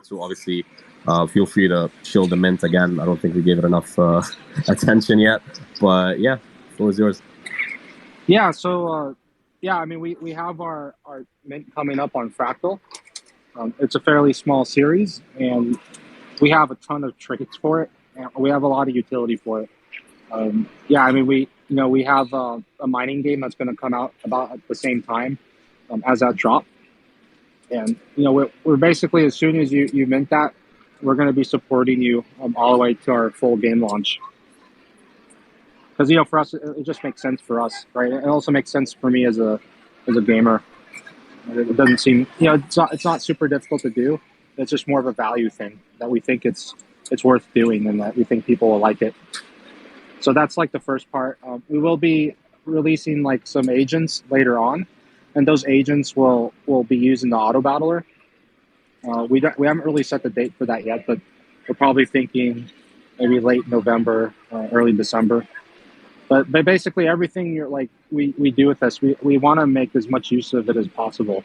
to, obviously, feel free to shill the mint again. I don't think we gave it enough attention yet, but yeah, the floor is yours. Yeah, so I mean, we have our mint coming up on Fractal. It's a fairly small series, and we have a ton of traits for it, and we have a lot of utility for it. Yeah, I mean, we have a mining game that's going to come out about at the same time as that drop, and we're basically, as soon as you mint that, we're going to be supporting you all the way to our full game launch. Because for us, it just makes sense for us, right? It also makes sense for me as a gamer. It doesn't seem, it's not super difficult to do. It's just more of a value thing that we think it's worth doing, and that we think people will like it. So that's like the first part. We will be releasing like some agents later on, and those agents will be used in the auto battler. We haven't really set the date for that yet, but we're probably thinking maybe late November, early December. But basically everything we do with this, we want to make as much use of it as possible,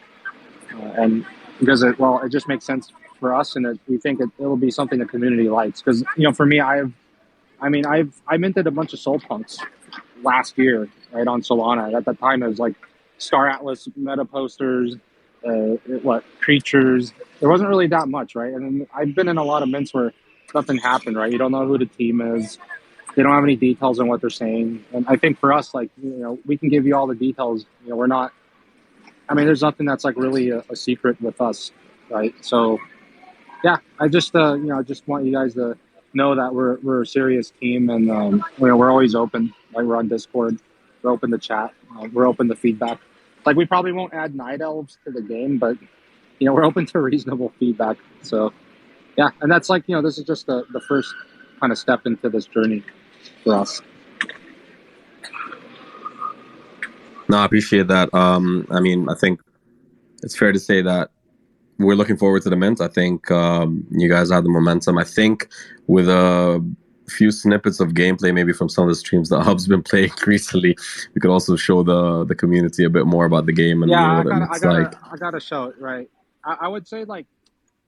and because it just makes sense for us, and we think it'll be something the community likes. Because for me, I minted a bunch of Soul Punks last year, right, on Solana. At that time, it was like Star Atlas meta posters, creatures. There wasn't really that much, right? And I've been in a lot of mints where nothing happened, right? You don't know who the team is. They don't have any details on what they're saying. And I think for us, we can give you all the details. We're not, there's nothing that's like really a secret with us, right? So yeah, I just just want you guys to know that we're a serious team, and we're always open. Like, we're on Discord, we're open to chat, we're open to feedback. Like, we probably won't add night elves to the game, but we're open to reasonable feedback. So yeah, and that's this is just the first kind of step into this journey for us. No, I appreciate that. I think it's fair to say that we're looking forward to the mint. I think you guys have the momentum. I think with a few snippets of gameplay, maybe from some of the streams that Hub's been playing recently, we could also show the community a bit more about the game and what it looks like. I gotta show it, right? I would say,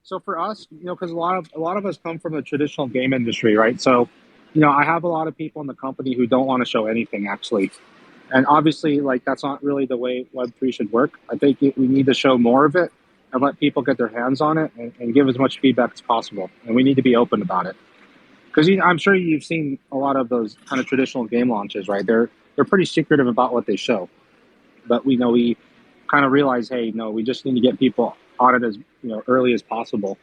so for us, because a lot of us come from the traditional game industry, right? So I have a lot of people in the company who don't want to show anything, actually. And obviously, that's not really the way Web3 should work. I think we need to show more of it and let people get their hands on it, and give as much feedback as possible. And we need to be open about it. Because I'm sure you've seen a lot of those kind of traditional game launches, right? They're pretty secretive about what they show. But we kind of realize, hey, no, we just need to get people on it as early as possible.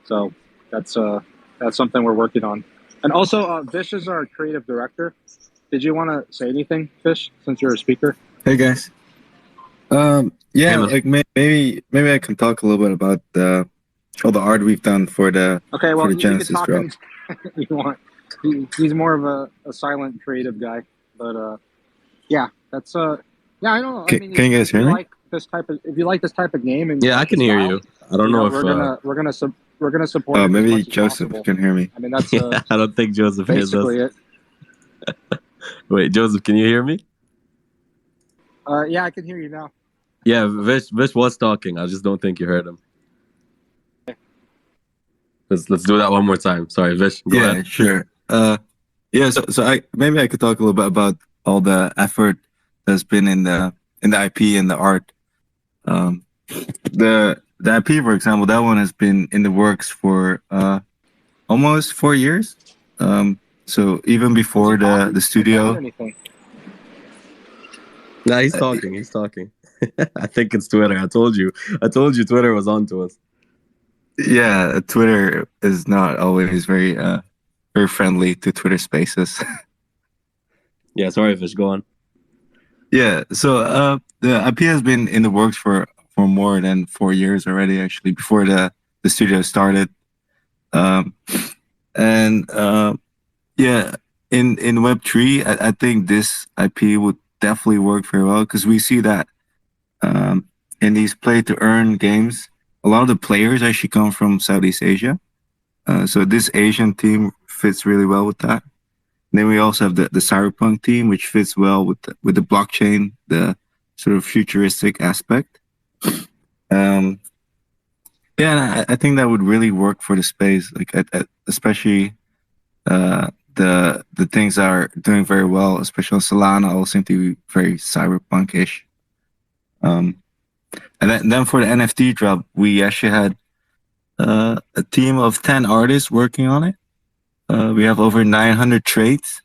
So that's something we're working on. And also, Vish is our creative director. Did you want to say anything, Vish, since you're a speaker? Hey guys. Maybe I can talk a little bit about all the art we've done for the Genesis drop. You want? He's more of a silent creative guy, but yeah, that's I don't know. Can you guys hear me? If you like this type of game, and I can hear you. I don't know if we're gonna support. Oh, maybe Joseph can hear me. That's I don't think Joseph hears us. Basically it. Wait, Joseph, can you hear me? Yeah, I can hear you now. Yeah, Vish was talking. I just don't think you heard him. Let's do that one more time. Sorry, Vish. Go ahead. Sure. So I could talk a little bit about all the effort that's been in the IP and the art. The IP, for example, that one has been in the works for almost 4 years. So even before the studio. No, he's talking. I think it's Twitter. I told you Twitter was on to us. Yeah, Twitter is not always very friendly to Twitter Spaces. Yeah, sorry, Fish. Go on. Yeah, so the IP has been in the works for more than 4 years already, actually, before the studio started. In Web3, I think this IP would definitely work very well, because we see that in these play-to-earn games, a lot of the players actually come from Southeast Asia. So this Asian team fits really well with that. And then we also have the cyberpunk team, which fits well with the blockchain, the sort of futuristic aspect. Yeah, and I think that would really work for the space, like especially the things that are doing very well, especially on Solana, all seem to be very cyberpunk-ish. Um, and then for the NFT drop, we actually had a team of 10 artists working on it. We have over 900 trades,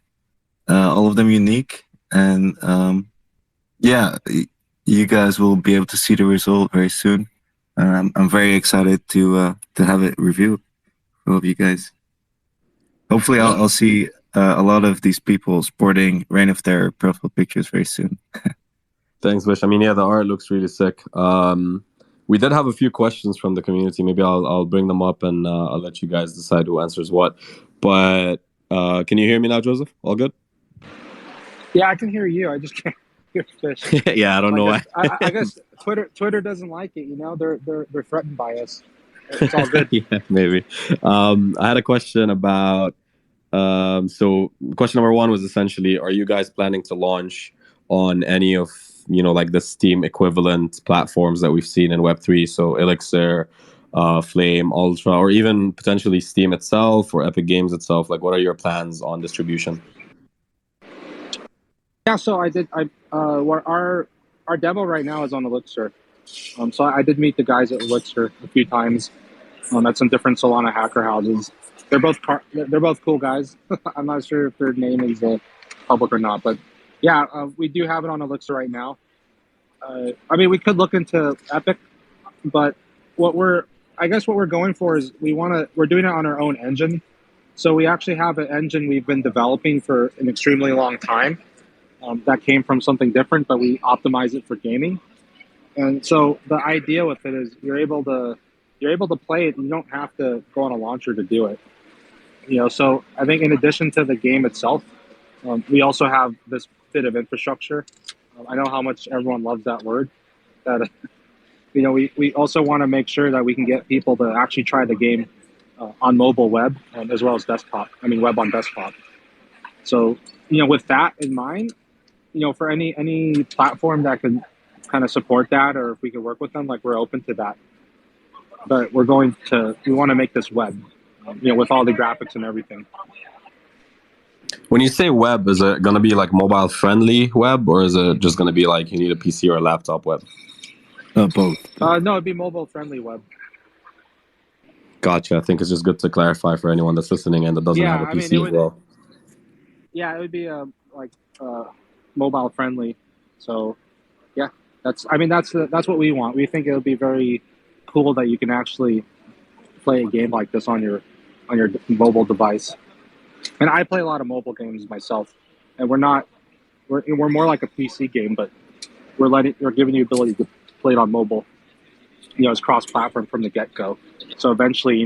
all of them unique, and yeah, you guys will be able to see the result very soon. I'm very excited to have it reviewed for all of you guys. Hopefully, I'll see a lot of these people sporting Reign of Terror profile pictures very soon. Thanks, Vish. I mean, yeah, the art looks really sick. We did have a few questions from the community. Maybe I'll bring them up and I'll let you guys decide who answers what. But can you hear me now, Joseph? All good? Yeah, I can hear you. I just can't hear Fish. Yeah, I don't know why. I guess Twitter doesn't like it. You know, they're threatened by us. It's all good. Yeah, maybe. I had a question about. So question number one was essentially, are you guys planning to launch on any of like the Steam equivalent platforms that we've seen in Web3? So Elixir, Flame, Ultra, or even potentially Steam itself or Epic Games itself. Like, what are your plans on distribution? Yeah, so our demo right now is on Elixir. So I did meet the guys at Elixir a few times at some different Solana hacker houses. They're both cool guys. I'm not sure if their name is public or not, but yeah, we do have it on Elixir right now. I mean, we could look into Epic, but what we're going for is we're doing it on our own engine. So we actually have an engine we've been developing for an extremely long time. That came from something different, but we optimize it for gaming. And so the idea with it is you're able to play it and you don't have to go on a launcher to do it. So I think in addition to the game itself, we also have this bit of infrastructure. I know how much everyone loves that word. That we also want to make sure that we can get people to actually try the game on mobile web as well as desktop. I mean, web on desktop. So with that in mind, for any platform that can kind of support that, or if we can work with them, like we're open to that. But we want to make this web, with all the graphics and everything. When you say web, is it going to be like mobile friendly web, or is it just going to be like you need a PC or a laptop web? Both. No, it'd be mobile friendly web. Gotcha. I think it's just good to clarify for anyone that's listening and that doesn't have a PC as well. Yeah, it would be mobile friendly. So yeah, that's what we want. We think it would be very cool that you can actually play a game like this on your mobile device. And I play a lot of mobile games myself, and we're more like a PC game, but we're giving you the ability to play it on mobile. It's cross-platform from the get-go. So eventually,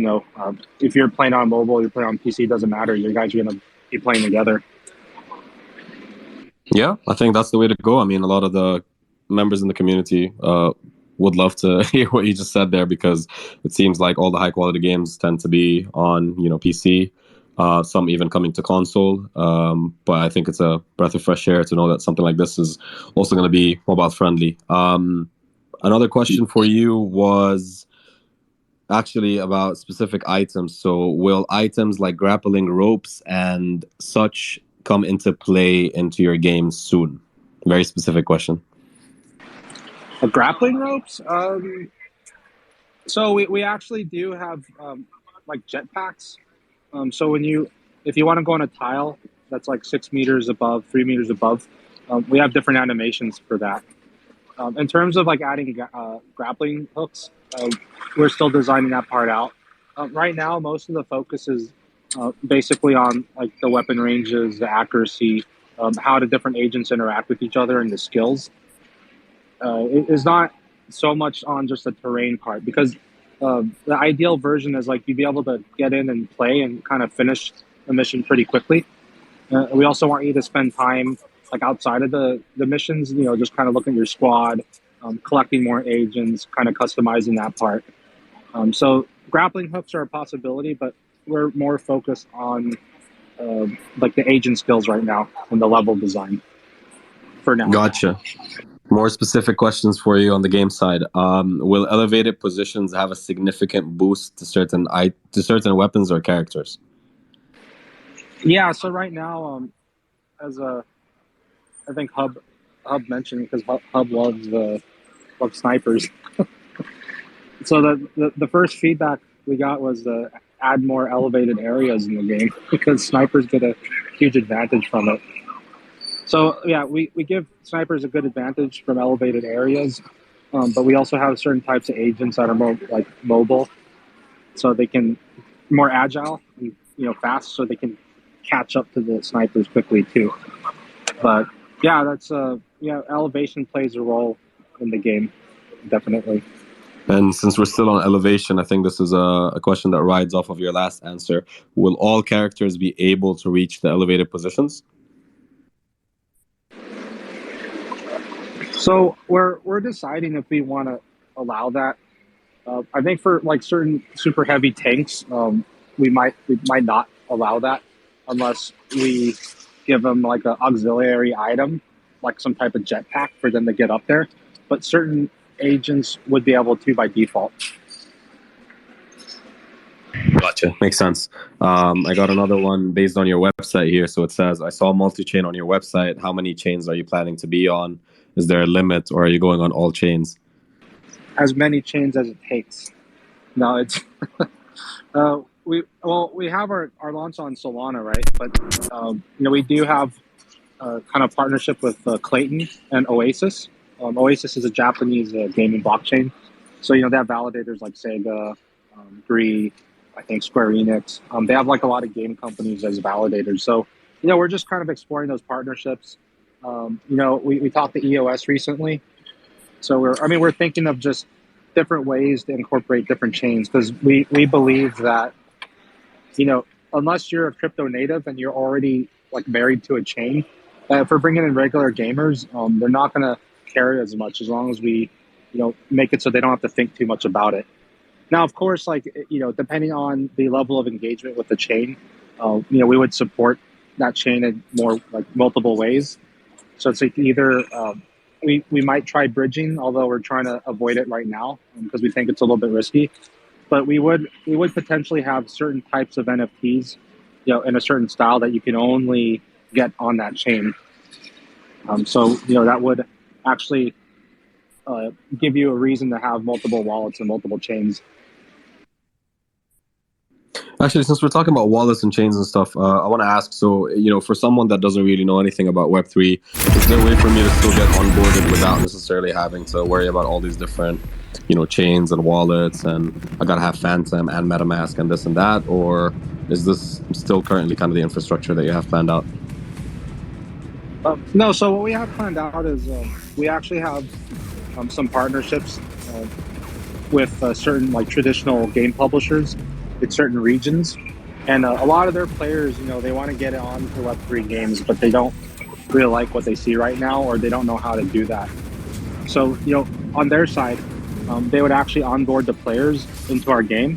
if you're playing on mobile, you're playing on PC, doesn't matter. You guys are gonna be playing together. Yeah, I think that's the way to go. I mean, a lot of the members in the community would love to hear what you just said there, because it seems like all the high quality games tend to be on PC, some even coming to console. But I think it's a breath of fresh air to know that something like this is also going to be mobile friendly. Another question for you was actually about specific items. So will items like grappling ropes and such come into play into your games soon? Very specific question. Grappling ropes? So we actually do have like jetpacks. So if you want to go on a tile that's like 6 meters above, 3 meters above, we have different animations for that. In terms of like adding grappling hooks, we're still designing that part out. Right now, most of the focus is basically on like the weapon ranges, the accuracy, how the different agents interact with each other, and the skills. It is not so much on just the terrain part, because the ideal version is like you'd be able to get in and play and kind of finish the mission pretty quickly. We also want you to spend time like outside of the missions, just kind of looking at your squad, collecting more agents, kind of customizing that part. So grappling hooks are a possibility, but we're more focused on like the agent skills right now and the level design for now. Gotcha. More specific questions for you on the game side. Will elevated positions have a significant boost to certain weapons or characters? Yeah. So right now, as I think Hub mentioned, because Hub loves snipers. So the first feedback we got was to add more elevated areas in the game because snipers get a huge advantage from it. So yeah, we give snipers a good advantage from elevated areas, but we also have certain types of agents that are more like mobile, so they can more agile and fast, so they can catch up to the snipers quickly too. But yeah, that's elevation plays a role in the game, definitely. And since we're still on elevation, I think this is a question that rides off of your last answer. Will all characters be able to reach the elevated positions? So we're deciding if we want to allow that. I think for like certain super heavy tanks, we might not allow that unless we give them like an auxiliary item, like some type of jetpack for them to get up there. But certain agents would be able to by default. Gotcha. Makes sense. I got another one based on your website here. So it says, I saw multi-chain on your website. How many chains are you planning to be on? Is there a limit, or are you going on all chains? As many chains as it takes. No, it's we have our launch on Solana, right? But we do have kind of partnership with Clayton and Oasis. Oasis is a Japanese gaming blockchain, so they have validators like Sega, Gree, I think Square Enix. They have like a lot of game companies as validators. So we're just kind of exploring those partnerships. We talked to EOS recently, so we're thinking of just different ways to incorporate different chains, because we believe that unless you're a crypto native and you're already like married to a chain, if we're bringing in regular gamers, they're not going to care as much as long as we make it so they don't have to think too much about it. Now, of course, like depending on the level of engagement with the chain, we would support that chain in more like multiple ways. So it's like either we might try bridging, although we're trying to avoid it right now because we think it's a little bit risky. But we would potentially have certain types of NFTs, in a certain style that you can only get on that chain. So that would actually give you a reason to have multiple wallets and multiple chains. Actually, since we're talking about wallets and chains and stuff, I want to ask, so, for someone that doesn't really know anything about Web3, is there a way for me to still get onboarded without necessarily having to worry about all these different, chains and wallets, and I got to have Phantom and MetaMask and this and that, or is this still currently kind of the infrastructure that you have planned out? No, so what we have planned out is we actually have some partnerships with certain like traditional game publishers in certain regions, and a lot of their players, they want to get on to Web3 games, but they don't really like what they see right now, or they don't know how to do that. So on their side, they would actually onboard the players into our game.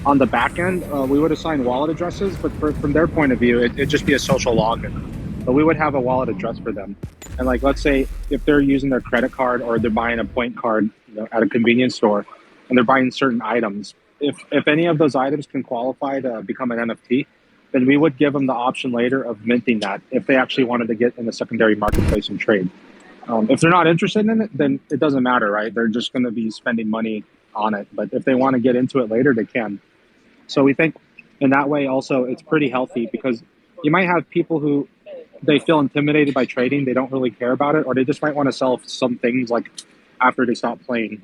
On the back end, we would assign wallet addresses, but from their point of view, it'd just be a social login. But we would have a wallet address for them. And like, let's say if they're using their credit card or they're buying a point card at a convenience store, and they're buying certain items, if any of those items can qualify to become an NFT, then we would give them the option later of minting that if they actually wanted to get in the secondary marketplace and trade. If they're not interested in it, then it doesn't matter, right? They're just going to be spending money on it. But if they want to get into it later, they can. So we think in that way also it's pretty healthy, because you might have people who they feel intimidated by trading, they don't really care about it, or they just might want to sell some things like after they stop playing.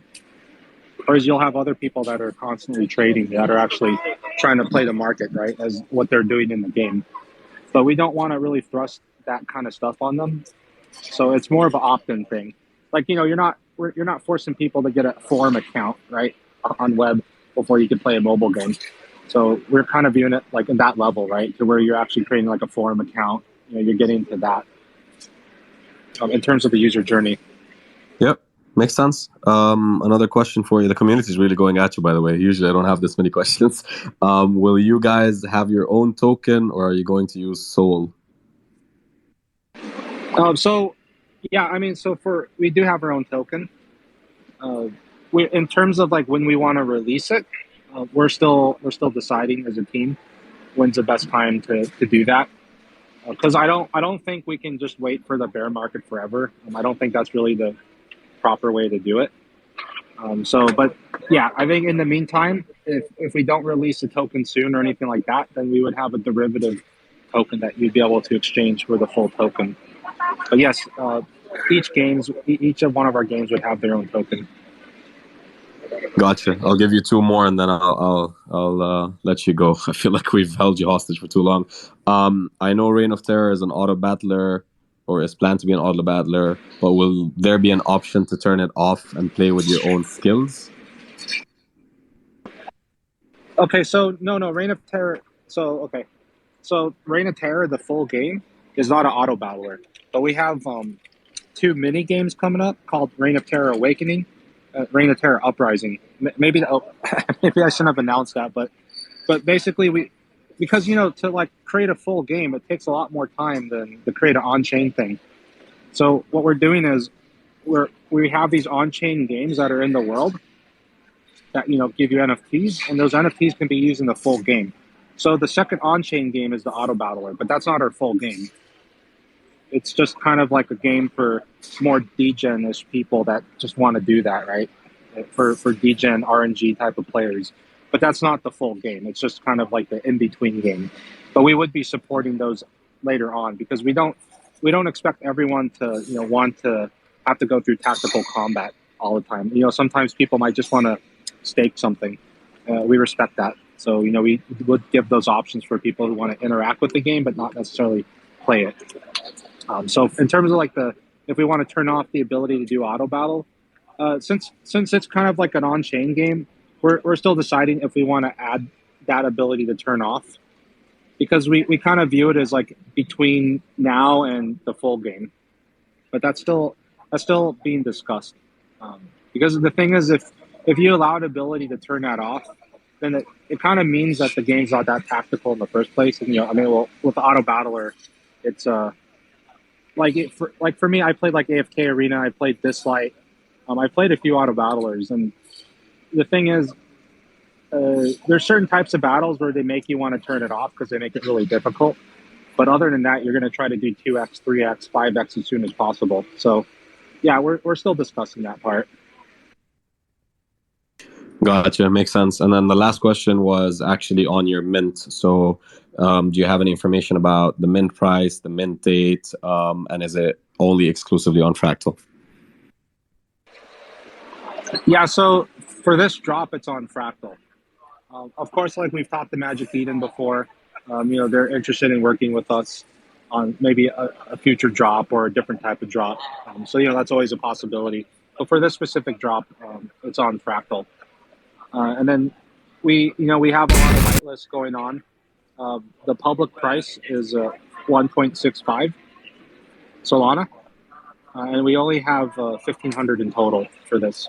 Whereas you'll have other people that are constantly trading, that are actually trying to play the market, right, as what they're doing in the game. But we don't want to really thrust that kind of stuff on them. So it's more of an opt-in thing. Like, you're not forcing people to get a forum account, right, on web before you can play a mobile game. So we're kind of viewing it like in that level, right, to where you're actually creating like a forum account. You're getting to that in terms of the user journey. Yep, makes sense. Another question for you. The community is really going at you, by the way. Usually I don't have this many questions. Will you guys have your own token, or are you going to use Sol? So Yeah, I mean, so we do have our own token. We in terms of like when we want to release it, we're still deciding as a team when's the best time to do that. Because I don't think we can just wait for the bear market forever. I don't think that's really the proper way to do it. But yeah, I think in the meantime, if we don't release a token soon or anything like that, then we would have a derivative token that you'd be able to exchange for the full token. But yes, each of one of our games would have their own token. Gotcha. I'll give you two more, and then I'll let you go. I feel like we've held you hostage for too long. I know Reign of Terror is an auto battler, or is planned to be an auto battler, but will there be an option to turn it off and play with your own skills? Okay, so no, Reign of Terror. So Reign of Terror, the full game, is not an auto battler, but we have two mini games coming up called Reign of Terror Awakening, Reign of Terror Uprising. Maybe maybe I shouldn't have announced that, but basically because to like create a full game, it takes a lot more time than to create an on-chain thing. So what we're doing is we have these on-chain games that are in the world that give you NFTs, and those NFTs can be used in the full game. So the second on-chain game is the auto battler, but that's not our full game. It's just kind of like a game for more degen-ish people that just want to do that, right? For degen RNG type of players. But that's not the full game. It's just kind of like the in-between game. But we would be supporting those later on because we don't expect everyone to want to have to go through tactical combat all the time. Sometimes people might just want to stake something. We respect that. So we would give those options for people who want to interact with the game but not necessarily play it. So in terms of like if we want to turn off the ability to do auto battle, since it's kind of like an on-chain game, we're still deciding if we want to add that ability to turn off, because we kind of view it as like between now and the full game, but that's still being discussed. Because the thing is, if you allow the ability to turn that off, then it kind of means that the game's not that tactical in the first place. And with the auto battler, it's for me, I played like AFK Arena. I played this light. I played a few auto battlers, and the thing is, there's certain types of battles where they make you want to turn it off because they make it really difficult. But other than that, you're going to try to do 2x, 3x, 5x as soon as possible. So, yeah, we're still discussing that part. Gotcha, makes sense. And then the last question was actually on your mint. So, do you have any information about the mint price, the mint date, and is it only exclusively on Fractal? Yeah, so for this drop, it's on Fractal. Of course, like we've talked to Magic Eden before, they're interested in working with us on maybe a future drop or a different type of drop. So that's always a possibility. But for this specific drop, it's on Fractal. And then we have a lot of whitelists going on. The public price is 1.65 Solana, and we only have 1,500 in total for this.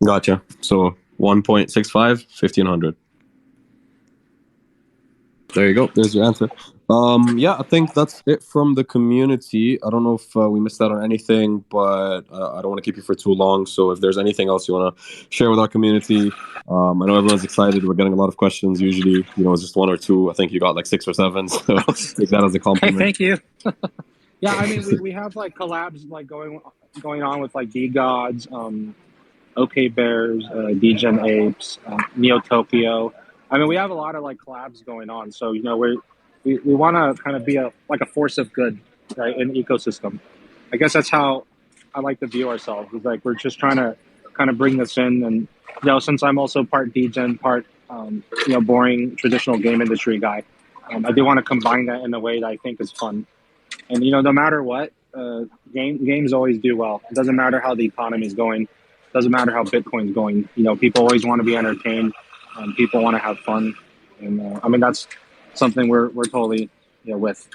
Gotcha. So 1.65, 1,500. There you go. There's your answer. Yeah, I think that's it from the community. I don't know if we missed out on anything, but I don't want to keep you for too long. So if there's anything else you want to share with our community, I know everyone's excited. We're getting a lot of questions. Usually, it's just one or two. I think you got like 6 or 7. So take that as a compliment. Hey, thank you. Yeah, I mean, we have like collabs like going on with like D-Gods, OK Bears, Degen Apes, Neo Tokyo. I mean, we have a lot of like collabs going on. So we want to kind of be a force of good, right, in the ecosystem. I guess that's how I like to view ourselves. It's like we're just trying to kind of bring this in, and since I'm also part Degen, part boring traditional game industry guy, I do want to combine that in a way that I think is fun. And no matter what, games always do well. It doesn't matter how the economy is going. It doesn't matter how Bitcoin's going. People always want to be entertained. People want to have fun, and I mean that's something we're totally with.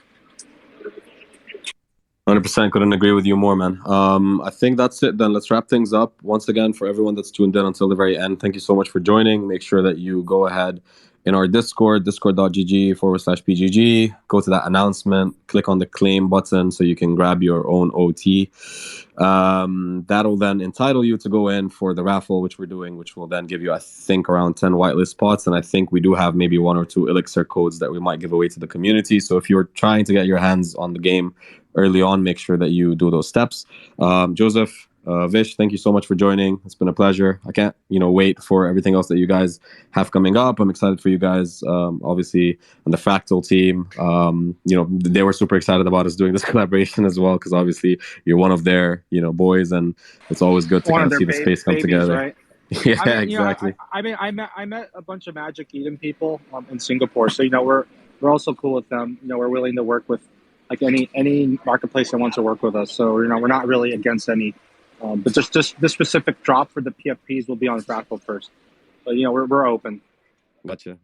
100%, couldn't agree with you more, man. I think that's it then. Let's wrap things up. Once again, for everyone that's tuned in until the very end, thank you so much for joining. Make sure that you go ahead in our Discord, discord.gg/PGG. Go to that announcement, click on the claim button so you can grab your own OT. That'll then entitle you to go in for the raffle, which we're doing, which will then give you, I think, around 10 whitelist spots. And I think we do have maybe 1 or 2 Elixir codes that we might give away to the community. So if you're trying to get your hands on the game early on, make sure that you do those steps. Joseph, Vish, thank you so much for joining. It's been a pleasure. I can't, wait for everything else that you guys have coming up. I'm excited for you guys. Obviously, on the Fractal team, they were super excited about us doing this collaboration as well, because obviously you're one of their, boys, and it's always good to One kind of of their see the space come babies, together. right? Yeah, I mean, exactly. I met a bunch of Magic Eden people in Singapore, so we're also cool with them. We're willing to work with like any marketplace that wants to work with us. So we're not really against any, but just this specific drop for the PFPs will be on Fractal first. But we're open. Gotcha.